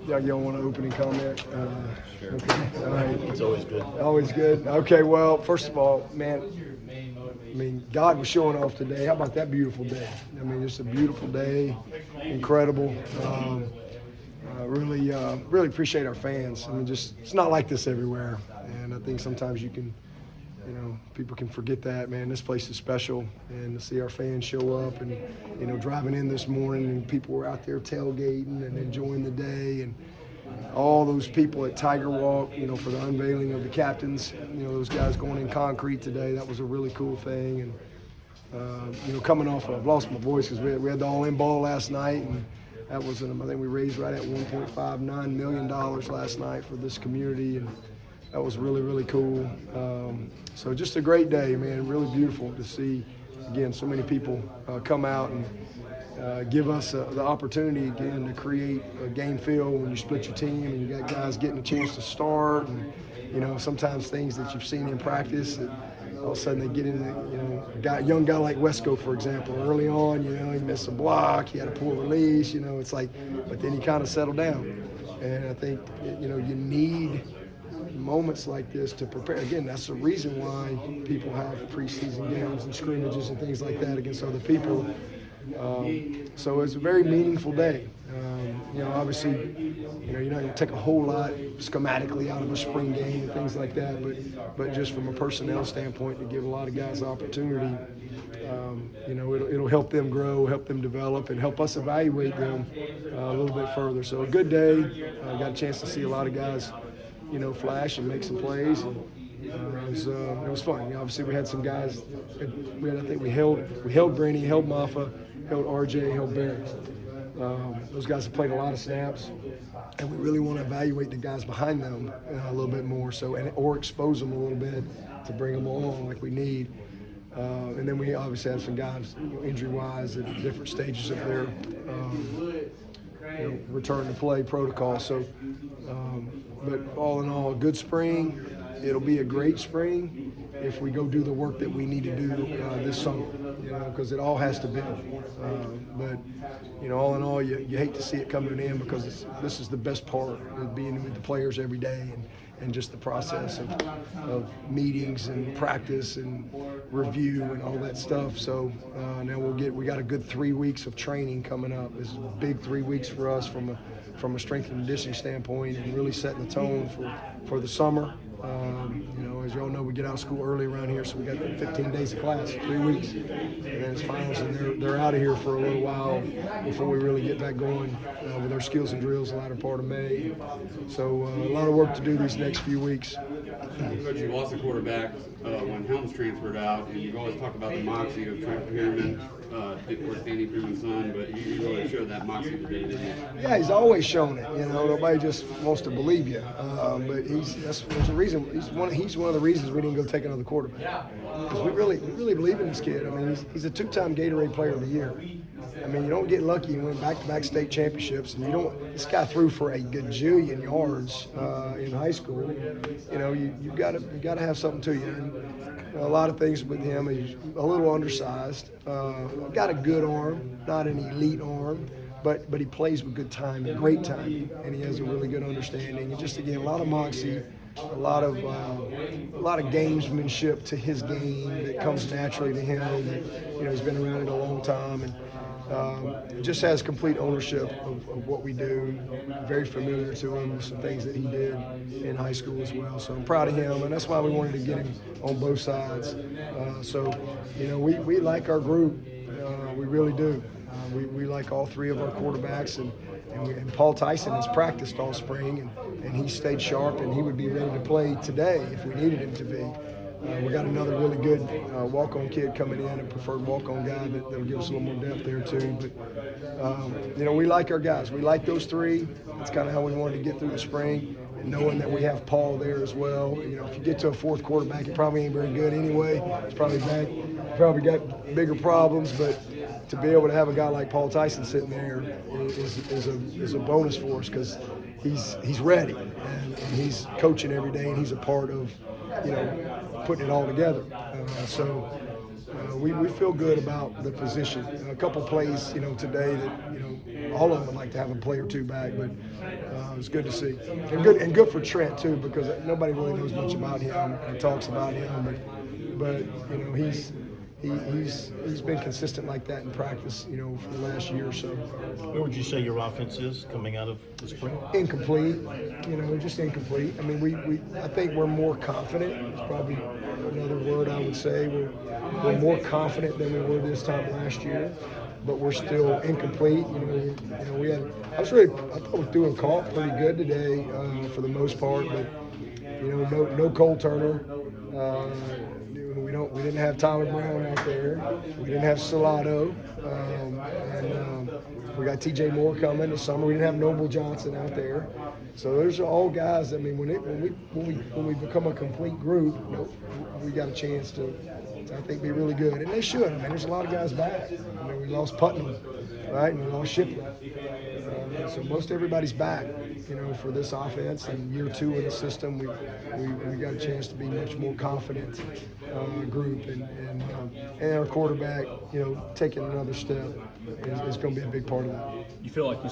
You want an opening comment? Sure. Okay. All right. It's always good. Always good. Okay. Well, first of all, man, I mean, God was showing off today. How about that beautiful day? I mean, it's a beautiful day, incredible. Really appreciate our fans. I mean, just it's not like this everywhere, and I think sometimes people can forget that. Man, this place is special, and to see our fans show up, and driving in this morning, and people were out there tailgating and enjoying the day, and all those people at Tiger Walk, for the unveiling of the captains, those guys going in concrete today. That was a really cool thing, and coming off, I've lost my voice because we had the all-in ball last night, and that was, I think we raised right at $1.59 million last night for this community, and that was really, really cool. So just a great day, man. Really beautiful to see, again, so many people come out and give us the opportunity, again, to create a game feel when you split your team and you got guys getting a chance to start. And, sometimes things that you've seen in practice that all of a sudden they get in a young guy like Wesco, for example, early on, he missed a block, he had a poor release, it's like, but then he kind of settled down. And I think, you need moments like this to prepare. Again, that's the reason why people have preseason games and scrimmages and things like that against other people. So it's a very meaningful day. Obviously, you're not going to take a whole lot schematically out of a spring game and things like that, but just from a personnel standpoint, to give a lot of guys opportunity, it'll help them grow, help them develop, and help us evaluate them a little bit further. So a good day. I got a chance to see a lot of guys, flash and make some plays. And, it was fun. Obviously, we had some guys. We held Brandy, held Maffa, held RJ, held Barry. Those guys have played a lot of snaps, and we really want to evaluate the guys behind them a little bit more, or expose them a little bit to bring them along like we need. And then we obviously have some guys, injury-wise, at different stages of their return to play protocol. So, but all in all, a good spring. It'll be a great spring if we go do the work that we need to do this summer, because it all has to build. But all in all, you hate to see it come to an end, because this is the best part of being with the players every day, and just the process of meetings and practice and review and all that stuff. So now we got a good 3 weeks of training coming up. This is a big 3 weeks for us from a strength and conditioning standpoint, and really setting the tone for the summer. As you all know, we get out of school early around here, so we got 15 days of class, 3 weeks, and then it's finals, and they're out of here for a little while before we really get back going with our skills and drills the latter part of May. So a lot of work to do these next few weeks. Coach, you lost a quarterback when Helms transferred out, and you've always talked about the moxie of Trent Pearman, of course, Danny Pearman's son, but you really showed that moxie today, didn't you? Yeah, he's always shown it. Nobody just wants to believe you, but there's a reason. He's one of the reasons we didn't go take another quarterback, because we really believe in this kid. I mean, he's a 2-time Gatorade Player of the Year. I mean, you don't get lucky and win back-to-back state championships, and this guy threw for a gajillion yards in high school. You got to have something to you. And a lot of things with him. He's a little undersized. Got a good arm, not an elite arm, but he plays with good timing, great timing, and he has a really good understanding. And just again, a lot of moxie. A lot of gamesmanship to his game that comes naturally to him. That he's been around it a long time, and just has complete ownership of what we do. Very familiar to him with some things that he did in high school as well. So I'm proud of him, and that's why we wanted to get him on both sides. We like our group. We really do. We like all three of our quarterbacks, and Paul Tyson has practiced all spring, and he stayed sharp, and he would be ready to play today if we needed him to be. We got another really good walk-on kid coming in, a preferred walk-on guy that'll give us a little more depth there too. But we like our guys. We like those three. That's kind of how we wanted to get through the spring, and knowing that we have Paul there as well. If you get to a fourth quarterback, he probably ain't very good anyway. He's probably back. Probably got bigger problems, but to be able to have a guy like Paul Tyson sitting there is a bonus for us, because he's ready, and he's coaching every day, and he's a part of putting it all together. We feel good about the position. A couple plays today that all of them would like to have a play or two back, but it's good to see. And good for Trent, too, because nobody really knows much about him or talks about him. But you know, he's been consistent like that in practice, you know, for the last year or so. Where would you say your offense is coming out of the spring? Incomplete, you know, just incomplete. I mean, I think we're more confident. It's probably another word I would say. We're more confident than we were this time last year, but we're still incomplete. You know, I thought we threw and caught pretty good today for the most part, but you know, no Cole Turner. We didn't have Tyler Brown out there. We didn't have Salado, and we got T.J. Moore coming this summer. We didn't have Noble Johnson out there. So those are all guys. I mean, when we become a complete group, you know, we got a chance to I think, be really good, and they should. I mean, there's a lot of guys back. I mean, we lost Putnam, right, and we lost Shipley. So most everybody's back, you know, for this offense. And year 2 in the system, we got a chance to be much more confident group, and our quarterback, you know, taking another step is going to be a big part of that. You feel like you